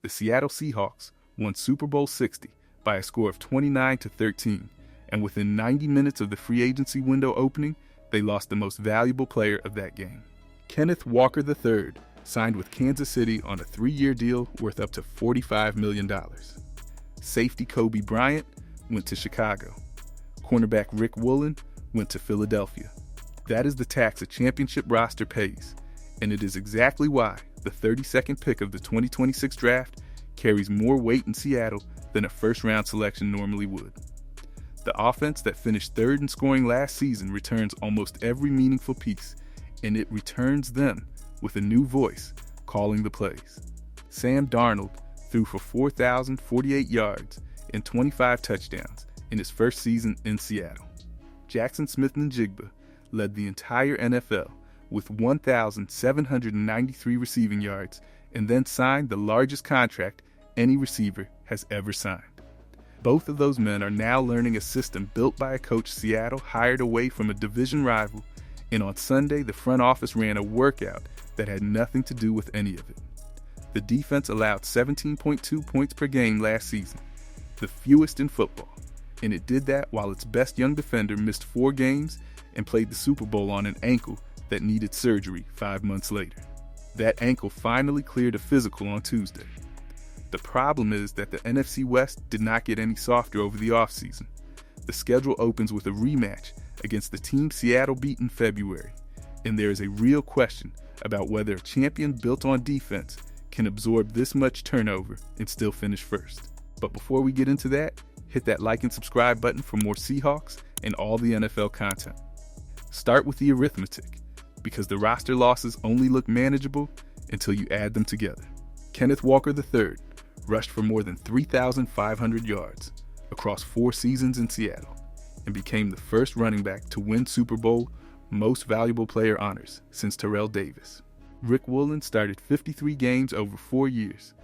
the Seattle Seahawks won Super Bowl 60 by a score of 29-13, and within 90 minutes of the free agency window opening, they lost the most valuable player of that game. Kenneth Walker III signed with Kansas City on a 3-year deal worth up to $45 million. Safety Kobe Bryant went to Chicago. Cornerback Rick Woolen went to Philadelphia. That is the tax a championship roster pays, and it is exactly why the 32nd pick of the 2026 draft carries more weight in Seattle than a first-round selection normally would. The offense that finished third in scoring last season returns almost every meaningful piece, and it returns them with a new voice calling the plays. Sam Darnold threw for 4,048 yards and 25 touchdowns in his first season in Seattle. Jackson Smith-Njigba led the entire NFL with 1,793 receiving yards and then signed the largest contract any receiver has ever signed. Both of those men are now learning a system built by a coach Seattle hired away from a division rival, and on Sunday the front office ran a workout that had nothing to do with any of it. The defense allowed 17.2 points per game last season, the fewest in football, and it did that while its best young defender missed 4 games and played the Super Bowl on an ankle that needed surgery 5 months later. That ankle finally cleared a physical on Tuesday. The problem is that the NFC West did not get any softer over the offseason. The schedule opens with a rematch against the team Seattle beat in February, and there is a real question about whether a champion built on defense can absorb this much turnover and still finish first. But before we get into that, hit that like and subscribe button for more Seahawks and all the NFL content. Start with the arithmetic, because the roster losses only look manageable until you add them together. Kenneth Walker III rushed for more than 3,500 yards across 4 seasons in Seattle and became the first running back to win Super Bowl Most Valuable Player honors since Terrell Davis. Rick Woolen started 53 games over 4 years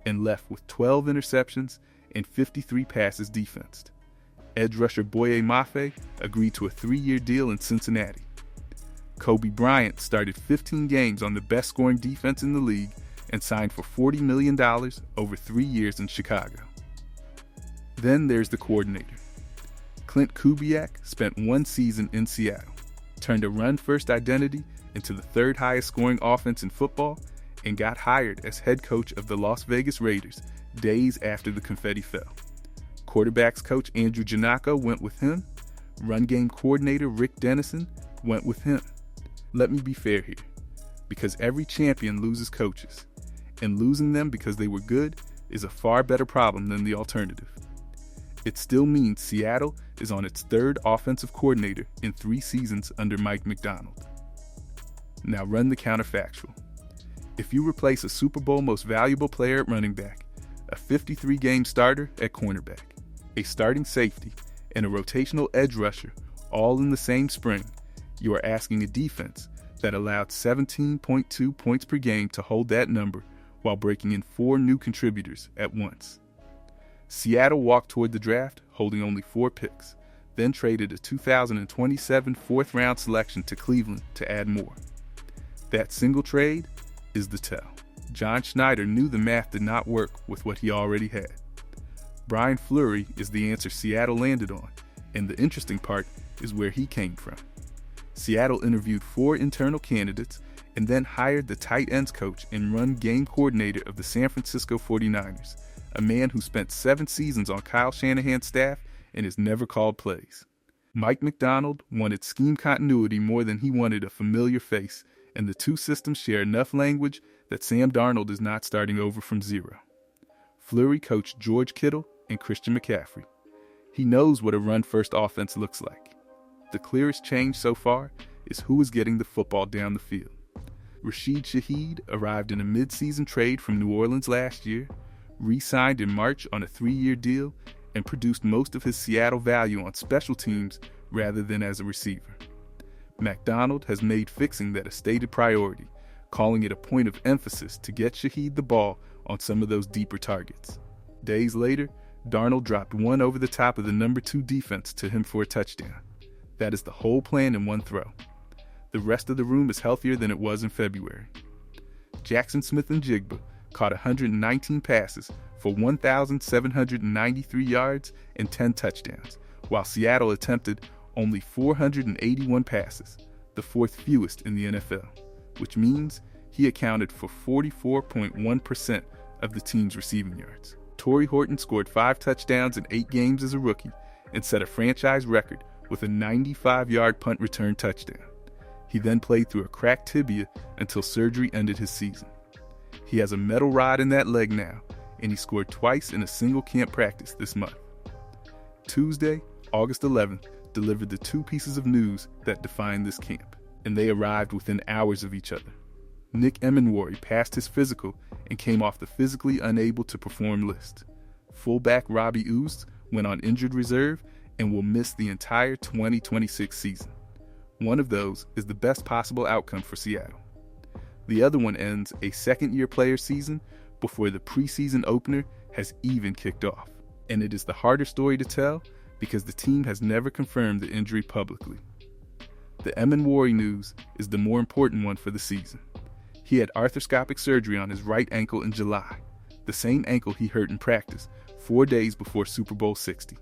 and left with 12 interceptions and 53 passes defensed. Edge rusher Boye Mafe agreed to a 3-year deal in Cincinnati. Kobe Bryant started 15 games on the best scoring defense in the league and signed for $40 million over 3 years in Chicago. Then there's the coordinator. Clint Kubiak spent 1 season in Seattle, turned a run-first identity into the 3rd highest scoring offense in football, and got hired as head coach of the Las Vegas Raiders days after the confetti fell. Quarterbacks coach Andrew Janocko went with him. Run game coordinator Rick Dennison went with him. Let me be fair here, because every champion loses coaches, and losing them because they were good is a far better problem than the alternative. It still means Seattle is on its 3rd offensive coordinator in 3 seasons under Mike Macdonald. Now run the counterfactual. If you replace a Super Bowl Most Valuable Player at running back, a 53-game starter at cornerback, a starting safety, and a rotational edge rusher all in the same spring, you are asking a defense that allowed 17.2 points per game to hold that number while breaking in 4 new contributors at once. Seattle walked toward the draft holding only 4 picks, then traded a 2027 4th-round selection to Cleveland to add more. That single trade is the tell. John Schneider knew the math did not work with what he already had. Brian Fleury is the answer Seattle landed on, and the interesting part is where he came from. Seattle interviewed 4 internal candidates and then hired the tight ends coach and run game coordinator of the San Francisco 49ers, a man who spent 7 seasons on Kyle Shanahan's staff and has never called plays. Mike Macdonald wanted scheme continuity more than he wanted a familiar face, and the 2 systems share enough language that Sam Darnold is not starting over from zero. Fleury coached George Kittle and Christian McCaffrey. He knows what a run-first offense looks like. The clearest change so far is who is getting the football down the field. Rashid Shaheed arrived in a mid-season trade from New Orleans last year, re-signed in March on a 3-year deal, and produced most of his Seattle value on special teams rather than as a receiver. Macdonald has made fixing that a stated priority, calling it a point of emphasis to get Shaheed the ball on some of those deeper targets. Days later, Darnold dropped one over the top of the number 2 defense to him for a touchdown. That is the whole plan in one throw. The rest of the room is healthier than it was in February. Jackson Smith-Njigba caught 119 passes for 1,793 yards and 10 touchdowns, while Seattle attempted only 481 passes, the fourth fewest in the NFL, which means he accounted for 44.1% of the team's receiving yards. Torrey Horton scored 5 touchdowns in 8 games as a rookie and set a franchise record with a 95-yard punt return touchdown. He then played through a cracked tibia until surgery ended his season. He has a metal rod in that leg now, and he scored twice in a single camp practice this month. Tuesday, August 11th, delivered the 2 pieces of news that defined this camp, and they arrived within hours of each other. Nick Emenwari passed his physical and came off the physically unable to perform list. Fullback Robbie Oost went on injured reserve and will miss the entire 2026 season. One of those is the best possible outcome for Seattle. The other one ends a second-year player season before the preseason opener has even kicked off. And it is the harder story to tell because the team has never confirmed the injury publicly. The Emenwari news is the more important one for the season. He had arthroscopic surgery on his right ankle in July, the same ankle he hurt in practice 4 days before Super Bowl 60.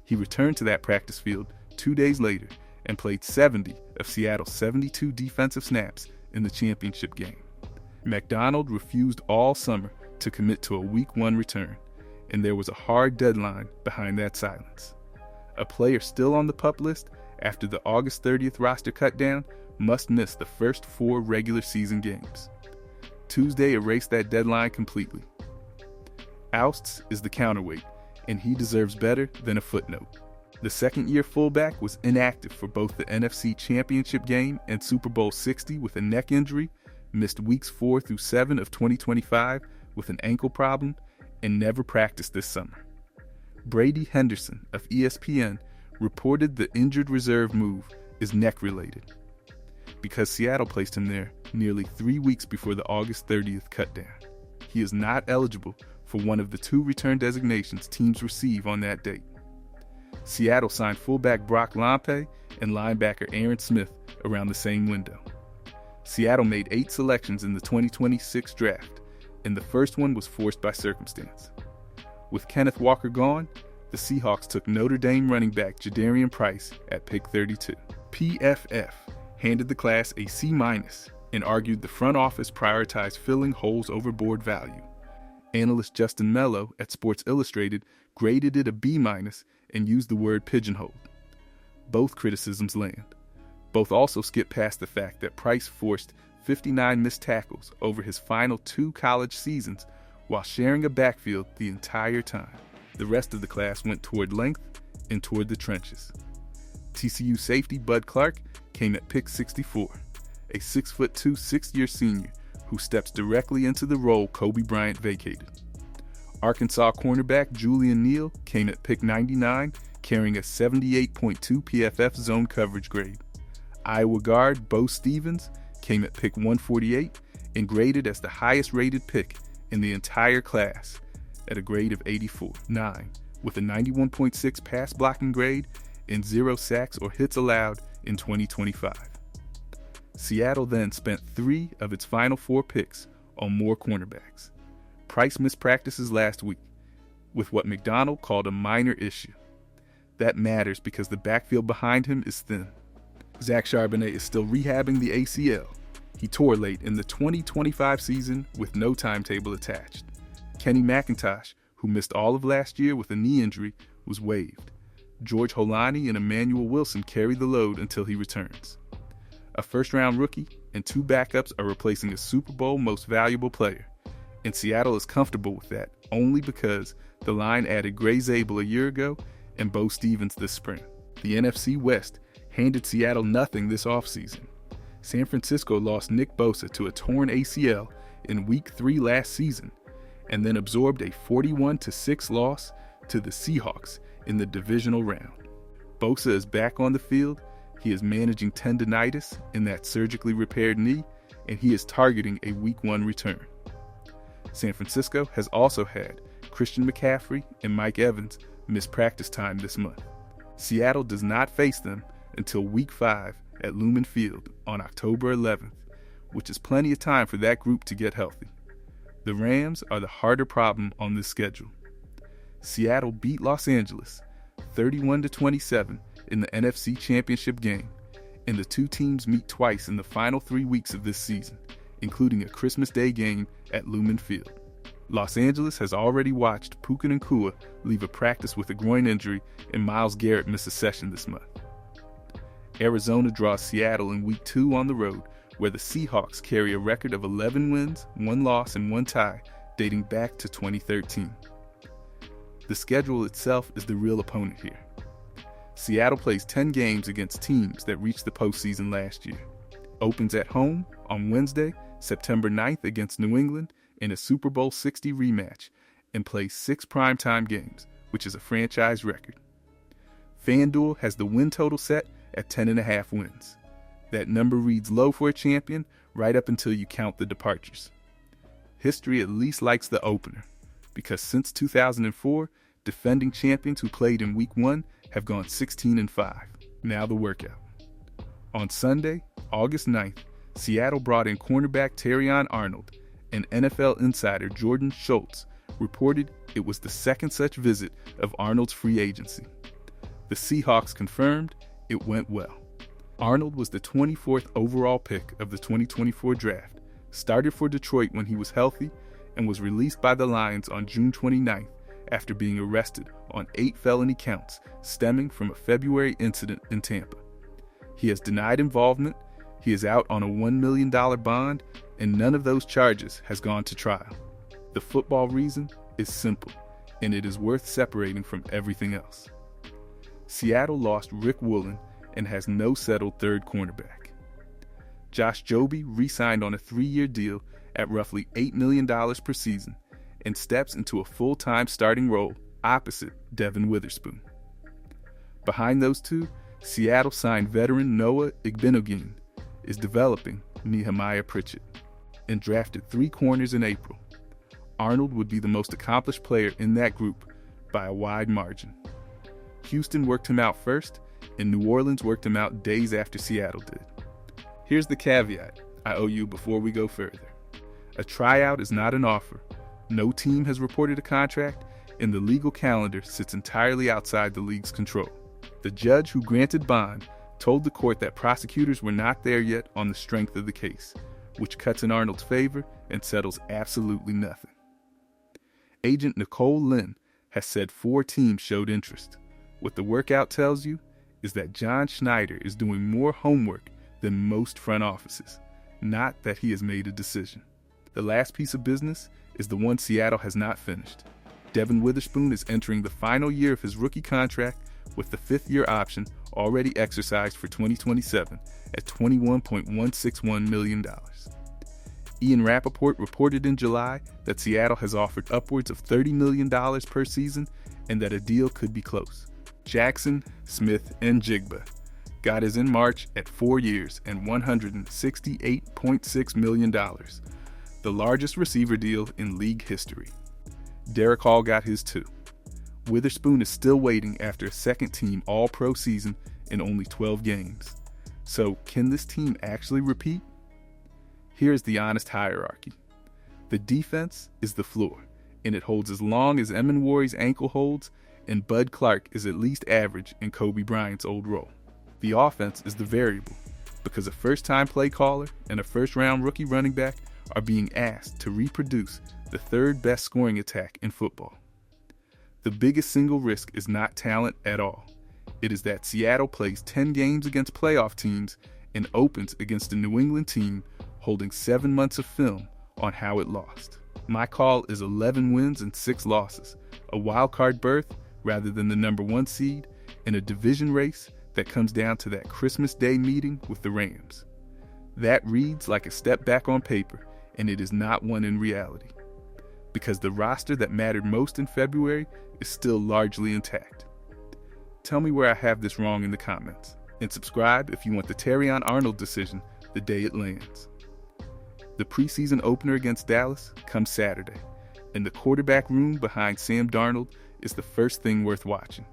He returned to that practice field 2 days later and played 70 of Seattle's 72 defensive snaps in the championship game. McDonald refused all summer to commit to a Week 1 return, and there was a hard deadline behind that silence. A player still on the PUP list after the August 30th roster cutdown must miss the first 4 regular season games. Tuesday erased that deadline completely. Ousts is the counterweight, and he deserves better than a footnote. The second-year fullback was inactive for both the NFC Championship game and Super Bowl 60 with a neck injury, missed weeks 4 through 7 of 2025 with an ankle problem, and never practiced this summer. Brady Henderson of ESPN reported the injured reserve move is neck-related because Seattle placed him there nearly 3 weeks before the August 30th cutdown. He is not eligible for one of the 2 return designations teams receive on that date. Seattle signed fullback Brock Lampe and linebacker Aaron Smith around the same window. Seattle made 8 selections in the 2026 draft, and the first one was forced by circumstance. With Kenneth Walker gone, the Seahawks took Notre Dame running back Jadarian Price at pick 32. PFF handed the class a C- and argued the front office prioritized filling holes over board value. Analyst Justin Mello at Sports Illustrated graded it a B- and used the word pigeonholed. Both criticisms land. Both also skip past the fact that Price forced 59 missed tackles over his final 2 college seasons while sharing a backfield the entire time. The rest of the class went toward length and toward the trenches. TCU safety Bud Clark came at pick 64, a 6'2", 6th-year senior who steps directly into the role Kobe Bryant vacated. Arkansas cornerback Julian Neal came at pick 99, carrying a 78.2 PFF zone coverage grade. Iowa guard Bo Stevens came at pick 148 and graded as the highest-rated pick in the entire class at a grade of 84.9, with a 91.6 pass blocking grade and 0 sacks or hits allowed in 2025. Seattle then spent 3 of its final 4 picks on more cornerbacks. Price missed practices last week with what McDonald called a minor issue. That matters because the backfield behind him is thin. Zach Charbonnet is still rehabbing the ACL. He tore late in the 2025 season with no timetable attached. Kenny McIntosh, who missed all of last year with a knee injury, was waived. George Holani and Emmanuel Wilson carry the load until he returns. A first-round rookie and 2 backups are replacing a Super Bowl most valuable player, and Seattle is comfortable with that only because the line added Gray Zabel a year ago and Bo Stevens this spring. The NFC West handed Seattle nothing this offseason. San Francisco lost Nick Bosa to a torn ACL in Week 3 last season, and then absorbed a 41-6 loss to the Seahawks in the divisional round. Bosa is back on the field, he is managing tendinitis in that surgically repaired knee, and he is targeting a Week 1 return. San Francisco has also had Christian McCaffrey and Mike Evans miss practice time this month. Seattle does not face them until Week 5 at Lumen Field on October 11th, which is plenty of time for that group to get healthy. The Rams are the harder problem on this schedule. Seattle beat Los Angeles 31-27 in the NFC Championship game, and the two teams meet twice in the final 3 weeks of this season, including a Christmas Day game at Lumen Field. Los Angeles has already watched Puka Nacua leave a practice with a groin injury and Myles Garrett miss a session this month. Arizona draws Seattle in Week 2 on the road, where the Seahawks carry a record of 11 wins, 1 loss, and 1 tie dating back to 2013. The schedule itself is the real opponent here. Seattle plays 10 games against teams that reached the postseason last year. Opens at home on Wednesday, September 9th against New England in a Super Bowl 60 rematch, and plays 6 primetime games, which is a franchise record. FanDuel has the win total set at 10.5 wins. That number reads low for a champion right up until you count the departures. History at least likes the opener, because since 2004, defending champions who played in Week 1 have gone 16-5. Now the workout. On Sunday, August 9th, Seattle brought in cornerback Terrion Arnold, and NFL insider Jordan Schultz reported it was the second such visit of Arnold's free agency. The Seahawks confirmed it went well. Arnold was the 24th overall pick of the 2024 draft, started for Detroit when he was healthy, and was released by the Lions on June 29th after being arrested on 8 felony counts stemming from a February incident in Tampa. He has denied involvement, he is out on a $1 million bond, and none of those charges has gone to trial. The football reason is simple, and it is worth separating from everything else. Seattle lost Rick Woolen and has no settled third cornerback. Josh Jobe re-signed on a 3-year deal at roughly $8 million per season and steps into a full-time starting role opposite Devin Witherspoon. Behind those two, Seattle signed veteran Noah Igbinoghene, is developing Nehemiah Pritchett, and drafted 3 corners in April. Arnold would be the most accomplished player in that group by a wide margin. Houston worked him out first, and New Orleans worked him out days after Seattle did. Here's the caveat I owe you before we go further. A tryout is not an offer. No team has reported a contract, and the legal calendar sits entirely outside the league's control. The judge who granted bond told the court that prosecutors were not there yet on the strength of the case, which cuts in Arnold's favor and settles absolutely nothing. Agent Nicole Lynn has said 4 teams showed interest. What the workout tells you is that John Schneider is doing more homework than most front offices, not that he has made a decision. The last piece of business is the one Seattle has not finished. Devin Witherspoon is entering the final year of his rookie contract with the 5th-year option already exercised for 2027 at $21.161 million. Ian Rappaport reported in July that Seattle has offered upwards of $30 million per season and that a deal could be close. Jackson, Smith, and Jigba got his in March at 4 years and $168.6 million, the largest receiver deal in league history. Derek Hall got his too. Witherspoon is still waiting after a second-team All-Pro season in only 12 games. So, can this team actually repeat? Here's the honest hierarchy. The defense is the floor, and it holds as long as Emenwari's ankle holds, and Bud Clark is at least average in Kobe Bryant's old role. The offense is the variable, because a first-time play caller and a first-round rookie running back are being asked to reproduce the 3rd best scoring attack in football. The biggest single risk is not talent at all. It is that Seattle plays 10 games against playoff teams and opens against a New England team holding 7 months of film on how it lost. My call is 11 wins and 6 losses, a wildcard berth rather than the number 1 seed, and a division race that comes down to that Christmas Day meeting with the Rams. That reads like a step back on paper, and it is not one in reality, because the roster that mattered most in February is still largely intact. Tell me where I have this wrong in the comments, and subscribe if you want the Terrion Arnold decision the day it lands. The preseason opener against Dallas comes Saturday, and the quarterback room behind Sam Darnold is the first thing worth watching.